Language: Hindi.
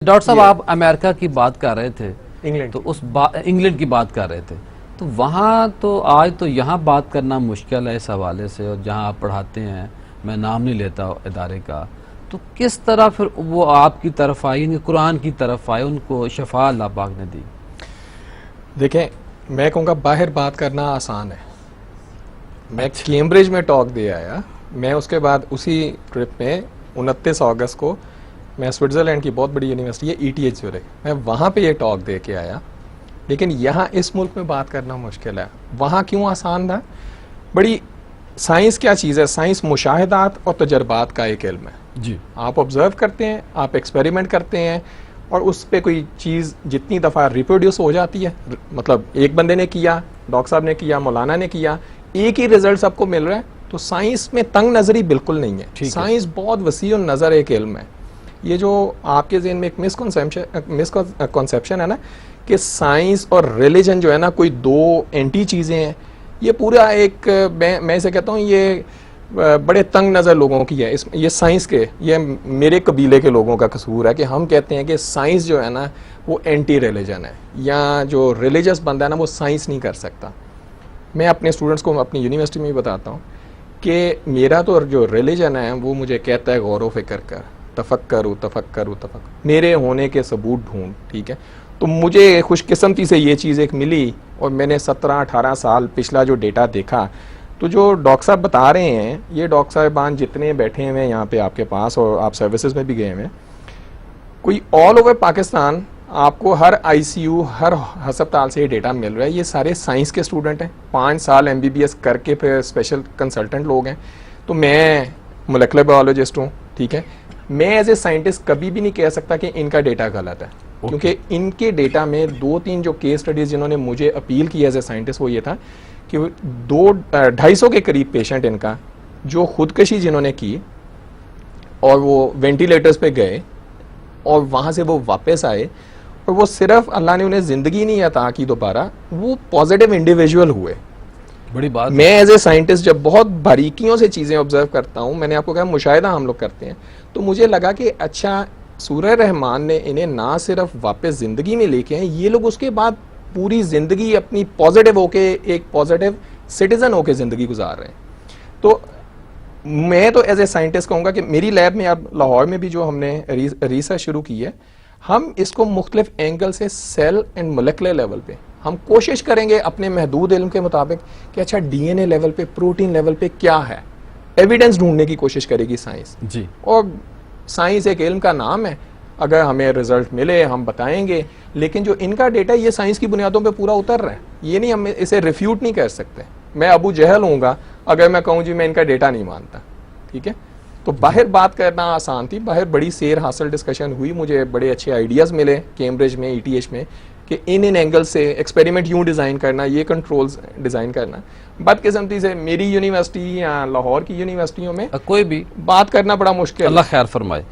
डॉक्टर साहब आप अमेरिका की बात कर रहे थे, इंग्लैंड तो इंग्लैंड की बात कर रहे थे, तो वहाँ तो आज तो यहाँ बात करना मुश्किल है इस हवाले से। और जहाँ आप पढ़ाते हैं, मैं नाम नहीं लेता इदारे का, तो किस तरह फिर वो आपकी तरफ आई, कुरान की तरफ आए, उनको शफा अल्लाह पाक ने दी? देखें, मैं कहूँगा बाहर बात करना आसान है। मैं कैम्ब्रिज में टॉक दे आया, मैं उसके बाद उसी ट्रिप में 29 अगस्त को मैं स्विट्ज़रलैंड की बहुत बड़ी यूनिवर्सिटी है ETH ज़्यूरिख, मैं वहाँ पे ये टॉक दे के आया। लेकिन यहाँ इस मुल्क में बात करना मुश्किल है। वहाँ क्यों आसान था? बड़ी साइंस क्या चीज़ है? साइंस मुशाहिदात और तजर्बात का एक इल्म है जी। आप ऑब्जर्व करते हैं, आप एक्सपेरिमेंट करते हैं और उस पर कोई चीज़ जितनी दफ़ा रिप्रोड्यूस हो जाती है, मतलब एक बंदे ने किया, डॉक्टर साहब ने किया, मौलाना ने किया, एक ही रिजल्ट सबको मिल रहा है। तो साइंस में तंग नज़री बिल्कुल नहीं है। साइंस बहुत वसी नज़र एक इल्म है। ये जो आपके ज़हन में एक मिसकॉन्सेप्शन है ना कि साइंस और रिलीजन जो है ना कोई दो एंटी चीज़ें हैं, ये पूरा एक मैं इसे कहता हूँ ये बड़े तंग नज़र लोगों की है। ये साइंस के, ये मेरे कबीले के लोगों का कसूर है कि हम कहते हैं कि साइंस जो है ना वो एंटी रिलीजन है, या जो रिलीजियस बंदा है ना वो साइंस नहीं कर सकता। मैं अपने स्टूडेंट्स को अपनी यूनिवर्सिटी में भी बताता हूँ कि मेरा तो जो रिलीजन है वो मुझे कहता है गौर व फिक्र कर, तफक्कर मेरे होने के सबूत ढूंढ। ठीक है, तो मुझे खुशकिस्मती से ये चीज़ एक मिली और मैंने 17-18 साल पिछला जो डेटा देखा, तो जो डॉक्टर साहब बता रहे हैं, ये डॉक्टर साहबान जितने बैठे हुए हैं यहाँ पे आपके पास और आप सर्विसेज में भी गए हुए हैं, कोई ऑल ओवर पाकिस्तान आपको हर ICU हर हस्पताल से ये डेटा मिल रहा है। ये सारे साइंस के स्टूडेंट हैं, 5 साल MBBS करके फिर स्पेशल कंसल्टेंट लोग हैं। तो मैं मोलेकुलर बायोलॉजिस्ट हूँ, ठीक है, मैं एज ए साइंटिस्ट कभी भी नहीं कह सकता कि इनका डेटा गलत है, क्योंकि इनके डेटा में 2-3 जो केस स्टडीज जिन्होंने मुझे अपील की एज ए साइंटिस्ट वो ये था कि 200-250 के करीब पेशेंट इनका जो खुदकशी जिन्होंने की और वो वेंटिलेटर्स पे गए और वहाँ से वो वापस आए और वो सिर्फ अल्लाह ने उन्हें ज़िंदगी नहीं अता की दोबारा, वो पॉजिटिव इंडिविजुअल हुए। बड़ी बात। मैं एज ए साइंटिस्ट जब बहुत बारीकियों से चीज़ें ऑब्जर्व करता हूँ, मैंने आपको कहा मुशाहिदा हम लोग करते हैं, तो मुझे लगा कि अच्छा सूरह रहमान ने इन्हें ना सिर्फ वापस ज़िंदगी में लेके आए, ये लोग उसके बाद पूरी ज़िंदगी अपनी पॉजिटिव होके एक पॉजिटिव सिटीज़न होके ज़िंदगी गुजार रहे हैं। तो मैं तो एज ए साइंटिस्ट कहूँगा कि मेरी लैब में अब लाहौर में भी जो हमने रिसर्च शुरू की है, हम इसको मुख्तलिफ एंगल से सेल एंड मोलेकुलर लेवल पे हम कोशिश करेंगे अपने महदूद इल्म के मुताबिक कि अच्छा DNA लेवल पे, प्रोटीन लेवल पे क्या है, एविडेंस ढूंढने की कोशिश करेगी साइंस जी। और साइंस एक इल्म का नाम है, अगर हमें रिजल्ट मिले हम बताएंगे, लेकिन जो इनका डेटा ये साइंस की बुनियादों पे पूरा उतर रहा है, ये नहीं, हम इसे रिफ्यूट नहीं कर सकते। मैं अबू जहल हूँगा अगर मैं कहूँ जी मैं इनका डेटा नहीं मानता, ठीक है। तो बाहर बात करना आसान थी, बाहर बड़ी सेर हासिल डिस्कशन हुई, मुझे बड़े अच्छे आइडियाज़ मिले कैम्ब्रिज में, ETH में, कि इन एंगल से एक्सपेरिमेंट यूँ डिज़ाइन करना, ये कंट्रोल्स डिज़ाइन करना। बदकिस्मती से मेरी यूनिवर्सिटी या लाहौर की यूनिवर्सिटियों में कोई भी बात करना बड़ा मुश्किल। अल्लाह खैर फरमाए।